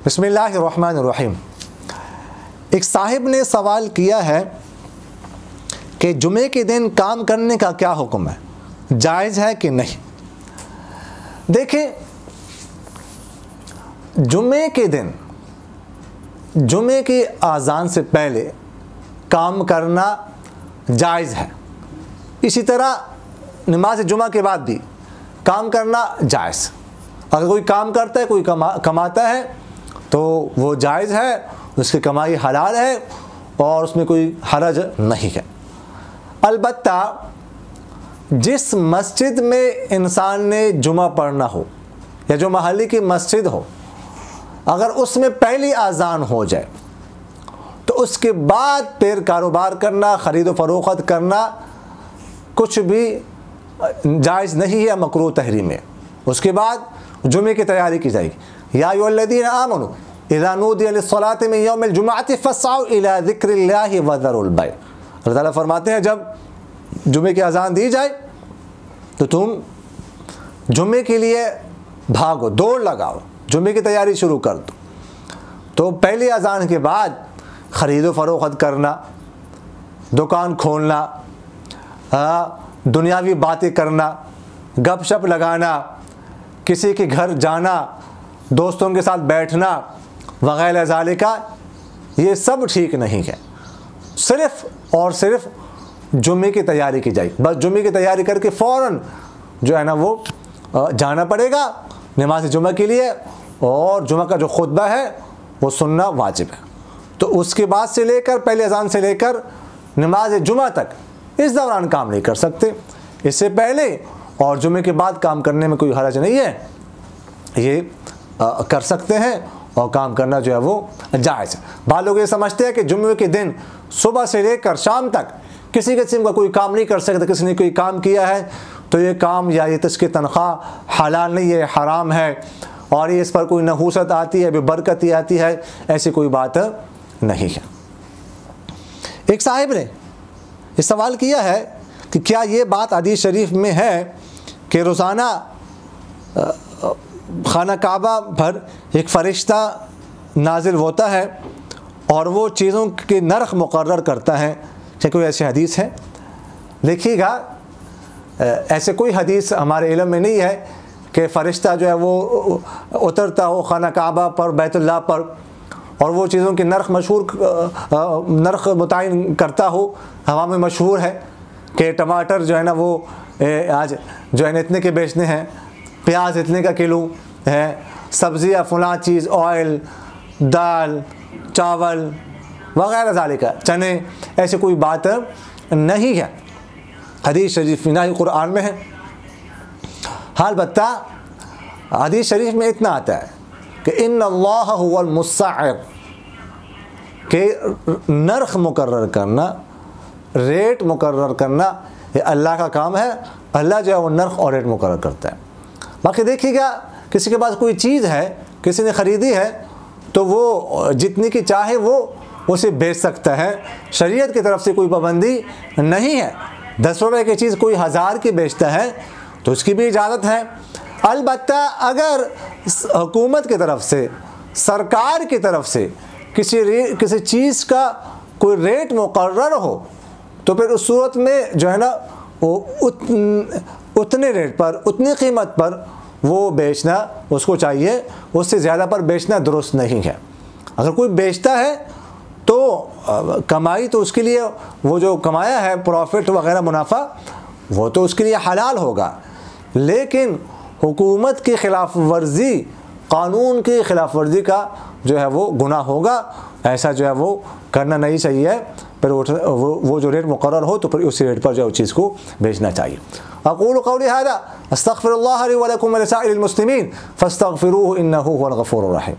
بسم اللہ الرحمن الرحیم۔ ایک صاحب نے سوال کیا ہے کہ جمعے کے دن کام کرنے کا کیا حکم ہے، جائز ہے کہ نہیں؟ دیکھیں، جمعے کے دن جمعے کی اذان سے پہلے کام کرنا جائز ہے، اسی طرح نماز جمعہ کے بعد بھی کام کرنا جائز۔ اگر کوئی کام کرتا ہے، کوئی کماتا ہے تو وہ جائز ہے، اس کی کمائی حلال ہے اور اس میں کوئی حرج نہیں ہے۔ البتہ جس مسجد میں انسان نے جمعہ پڑھنا ہو یا جو محلے کی مسجد ہو، اگر اس میں پہلی اذان ہو جائے تو اس کے بعد پھر کاروبار کرنا، خرید و فروخت کرنا کچھ بھی جائز نہیں ہے، مکروہ تحریم ہے۔ اس کے بعد جمعے کی تیاری کی جائے گی۔ یا ایھا الذین آمنوا اذا نودی للصلاۃ من یوم الجمعۃ فاسعوا الی ذکر اللہ وذروا البیع۔ اللہ تعالیٰ فرماتے ہیں جب جمعے کی اذان دی جائے تو تم جمعے کے لیے بھاگو، دوڑ لگاؤ، جمعے کی تیاری شروع کر دو۔ تو پہلی اذان کے بعد خرید و فروخت کرنا، دکان کھولنا، دنیاوی باتیں کرنا، گپ شپ لگانا، کسی کے گھر جانا، دوستوں کے ساتھ بیٹھنا وغیرہ ذالک، یہ سب ٹھیک نہیں ہے۔ صرف اور صرف جمعے کی تیاری کی جائے، بس جمعے کی تیاری کر کے فوراً جو ہے نا وہ جانا پڑے گا نماز جمعہ کے لیے، اور جمعہ کا جو خطبہ ہے وہ سننا واجب ہے۔ تو اس کے بعد سے لے کر پہلے اذان سے لے کر نماز جمعہ تک اس دوران کام نہیں کر سکتے۔ اس سے پہلے اور جمعے کے بعد کام کرنے میں کوئی حرج نہیں ہے، یہ کر سکتے ہیں اور کام کرنا جو ہے وہ جائز ہے۔ بعض لوگ یہ سمجھتے ہیں کہ جمعے کے دن صبح سے لے کر شام تک کسی قسم کا کوئی کام نہیں کر سکتے، کسی نے کوئی کام کیا ہے تو یہ کام یا یہ اس کی تنخواہ حلال نہیں ہے، حرام ہے، اور یہ اس پر کوئی نحوست آتی ہے، بے برکتی آتی ہے، ایسی کوئی بات نہیں ہے۔ ایک صاحب نے یہ سوال کیا ہے کہ کیا یہ بات حدیث شریف میں ہے کہ روزانہ خانہ کعبہ پر ایک فرشتہ نازل ہوتا ہے اور وہ چیزوں کے نرخ مقرر کرتا ہے؟ کیا کوئی ایسی حدیث ہے؟ دیکھیے گا، ایسے کوئی حدیث ہمارے علم میں نہیں ہے کہ فرشتہ جو ہے وہ اترتا ہو خانہ کعبہ پر، بیت اللہ پر، اور وہ چیزوں کے نرخ متعین کرتا ہو۔ ہوا میں مشہور ہے کہ ٹماٹر جو ہے نا وہ آج جو ہے نا اتنے کے بیچنے ہیں، پیاز اتنے کا کلو ہے، سبزیاں فلاں چیز، آئل، دال، چاول وغیرہ ذالک، چنے، ایسی کوئی بات نہیں ہے، حدیث شریف میں نہ ہی قرآن میں ہے۔ البتہ حدیث شریف میں اتنا آتا ہے کہ ان اللہ هو المسعر، کہ نرخ مقرر کرنا، ریٹ مقرر کرنا یہ اللہ کا کام ہے۔ اللہ جو ہے وہ نرخ اور ریٹ مقرر کرتا ہے۔ باقی دیکھیے گا، کسی کے پاس کوئی چیز ہے، کسی نے خریدی ہے تو وہ جتنی کی چاہے وہ اسے بیچ سکتا ہے، شریعت کی طرف سے کوئی پابندی نہیں ہے۔ 10 روپے کی چیز کوئی 1000 کی بیچتا ہے تو اس کی بھی اجازت ہے۔ البتہ اگر حکومت کی طرف سے، سرکار کی طرف سے کسی چیز کا کوئی ریٹ مقرر ہو تو پھر اس صورت میں جو ہے نا وہ اتنے ریٹ پر، اتنی قیمت پر وہ بیچنا اس کو چاہیے، اس سے زیادہ پر بیچنا درست نہیں ہے۔ اگر کوئی بیچتا ہے تو کمائی تو اس کے لیے، وہ جو کمایا ہے پروفٹ وغیرہ منافع، وہ تو اس کے لیے حلال ہوگا، لیکن حکومت کی خلاف ورزی، قانون کی خلاف ورزی کا جو ہے وہ گناہ ہوگا۔ ایسا جو ہے وہ کرنا نہیں چاہیے، پھر وہ جو ریٹ مقرر ہو تو پھر اسی ریٹ پر جو چیز کو بیچنا چاہیے۔ اقول قولی ھذا استغفر اللہ لی ولکم ولسائر المسلمین فاستغفروہ انہ ھو الغفور الرحیم۔